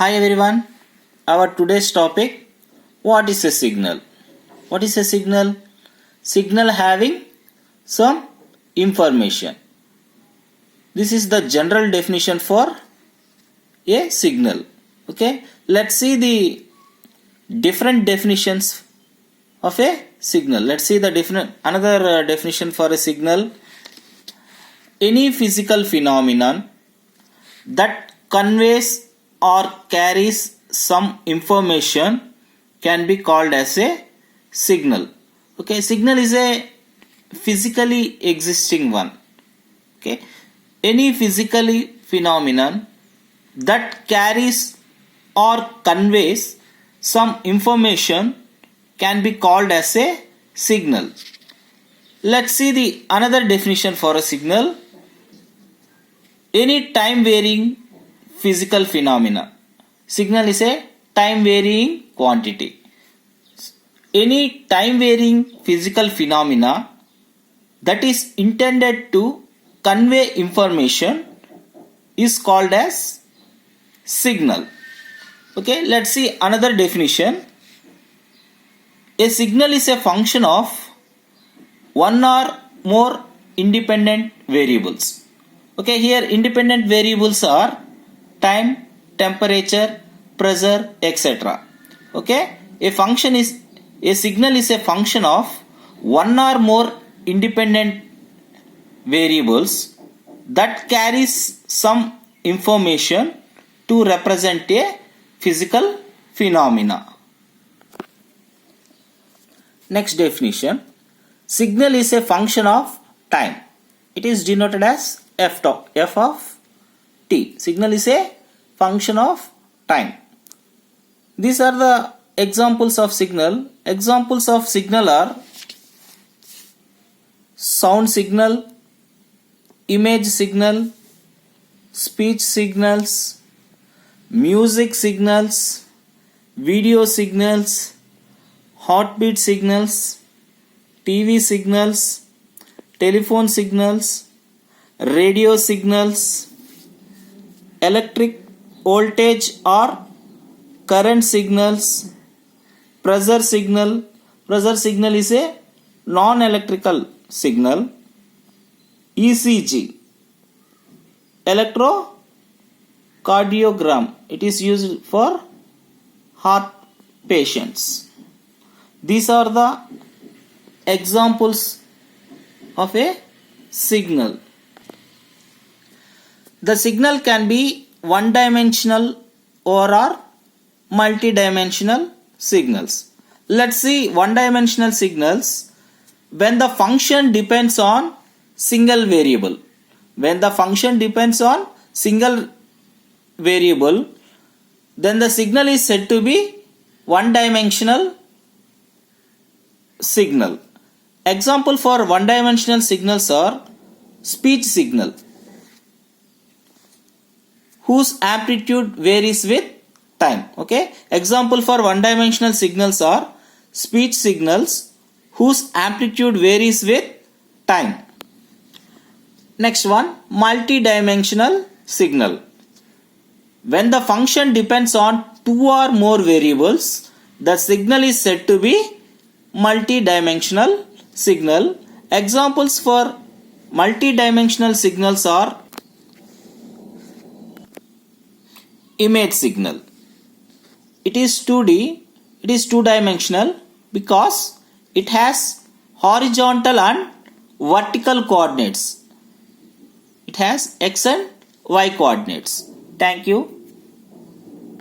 Hi everyone, our today's topic, what is a signal? What is a signal? Signal having some information. This is the general definition for a signal. Okay, let's see the different definitions of a signal. Let's see the another definition for a signal. Any physical phenomenon that conveys or carries some information can be called as a signal. Okay, signal is a physically existing one. Okay, any physically phenomenon that carries or conveys some information can be called as a signal. Let's see the another definition for a signal. Any time varying physical phenomena. Signal is a time varying quantity. Any time varying physical phenomena that is intended to convey information is called as signal. Okay, let's see another definition. A signal is a function of one or more independent variables. Okay, here independent variables are time, temperature, pressure, etc. Okay, a signal is a function of one or more independent variables that carries some information to represent a physical phenomena. Next definition, signal is a function of time. It is denoted as f of t. Signal is a function of time. These are the examples of signal. Examples of signal are sound signal, image signal, speech signals, music signals, video signals, heartbeat signals, TV signals, telephone signals, radio signals, electric voltage or current signals, pressure signal. Pressure signal is a non-electrical signal. ECG, electrocardiogram. It is used for heart patients. These are the examples of a signal. The signal can be one-dimensional or multi-dimensional signals. Let's see one-dimensional signals. When the function depends on single variable. When the function depends on single variable, then the signal is said to be one-dimensional signal. Example for one-dimensional signals are speech signal, whose amplitude varies with time. Okay, example for one-dimensional signals are speech signals whose amplitude varies with time. Next one, multi-dimensional signal. When the function depends on two or more variables, the signal is said to be multi-dimensional signal. Examples for multi-dimensional signals are image signal. It is 2D, it is two-dimensional because it has horizontal and vertical coordinates. It has x and y coordinates. Thank you.